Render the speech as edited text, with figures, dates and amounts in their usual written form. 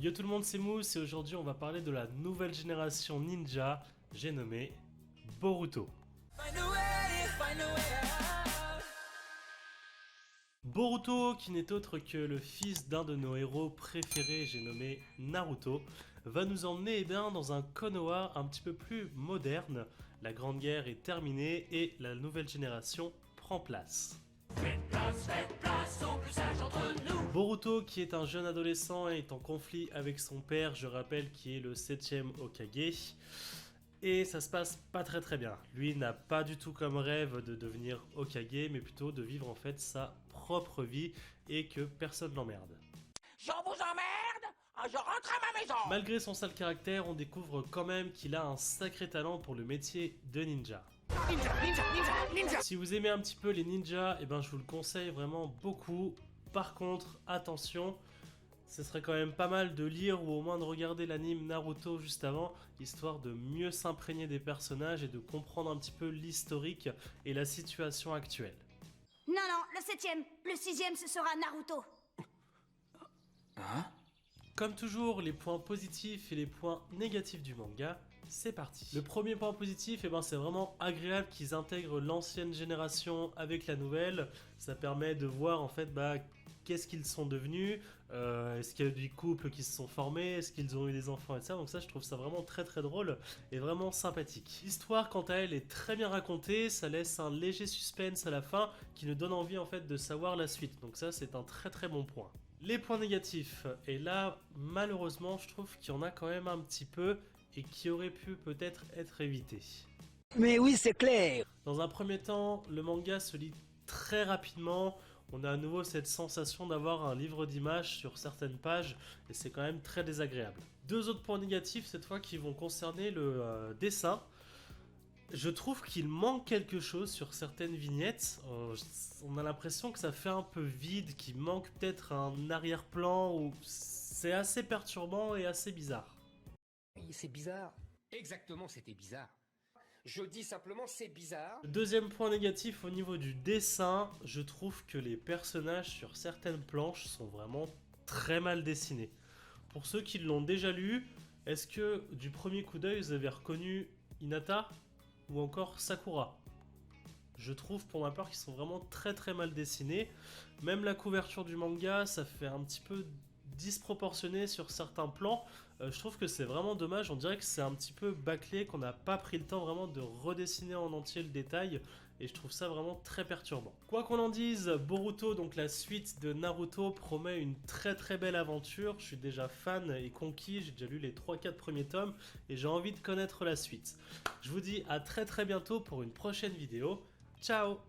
Yo tout le monde, c'est Mousse et aujourd'hui on va parler de la nouvelle génération ninja, j'ai nommé Boruto. Boruto, qui n'est autre que le fils d'un de nos héros préférés, j'ai nommé Naruto, va nous emmener dans un Konoha un petit peu plus moderne. La Grande Guerre est terminée et la nouvelle génération prend place. Faites place aux plus sages entre nous. Boruto, qui est un jeune adolescent, est en conflit avec son père, je rappelle, qui est le 7ème Hokage. Et ça se passe pas très bien. Lui n'a pas du tout comme rêve de devenir Hokage, mais plutôt de vivre en fait sa propre vie et que personne l'emmerde. Je vous emmerde, je rentre à ma maison. Malgré son sale caractère, on découvre quand même qu'il a un sacré talent pour le métier de ninja. Ninja. Si vous aimez un petit peu les ninjas, je vous le conseille vraiment beaucoup. Par contre, attention, ce serait quand même pas mal de lire ou au moins de regarder l'anime Naruto juste avant, histoire de mieux s'imprégner des personnages et de comprendre un petit peu l'historique et la situation actuelle. Non, le 7ème, le 6ème, ce sera Naruto. Comme toujours, les points positifs et les points négatifs du manga, c'est parti. Le premier point positif, c'est vraiment agréable qu'ils intègrent l'ancienne génération avec la nouvelle. Ça permet de voir en fait qu'est-ce qu'ils sont devenus, est-ce qu'il y a eu des couples qui se sont formés, est-ce qu'ils ont eu des enfants, etc. Donc ça, je trouve ça vraiment très drôle et vraiment sympathique. L'histoire, quant à elle, est très bien racontée, ça laisse un léger suspense à la fin qui nous donne envie en fait de savoir la suite. Donc ça, c'est un très bon point. Les points négatifs, et là, malheureusement, je trouve qu'il y en a quand même un petit peu et qui auraient pu peut-être être évités. Mais oui, c'est clair. Dans un premier temps, le manga se lit très rapidement. On a à nouveau cette sensation d'avoir un livre d'images sur certaines pages et c'est quand même très désagréable. Deux autres points négatifs cette fois qui vont concerner le dessin. Je trouve qu'il manque quelque chose sur certaines vignettes. On a l'impression que ça fait un peu vide, qu'il manque peut-être un arrière-plan ou c'est assez perturbant et assez bizarre. C'est bizarre. Exactement, c'était bizarre. Je dis simplement c'est bizarre. Deuxième point négatif au niveau du dessin, je trouve que les personnages sur certaines planches sont vraiment très mal dessinés. Pour ceux qui l'ont déjà lu, est-ce que du premier coup d'œil vous avez reconnu Hinata ou encore Sakura? Je trouve pour ma part qu'ils sont vraiment très mal dessinés. Même la couverture du manga, ça fait un petit peu disproportionné sur certains plans. Je trouve que c'est vraiment dommage, on dirait que c'est un petit peu bâclé, qu'on n'a pas pris le temps vraiment de redessiner en entier le détail et je trouve ça vraiment très perturbant. Quoi qu'on en dise, Boruto, donc la suite de Naruto, promet une très belle aventure. Je suis déjà fan et conquis, j'ai déjà lu les 3-4 premiers tomes et j'ai envie de connaître la suite. Je vous dis à très bientôt pour une prochaine vidéo. Ciao!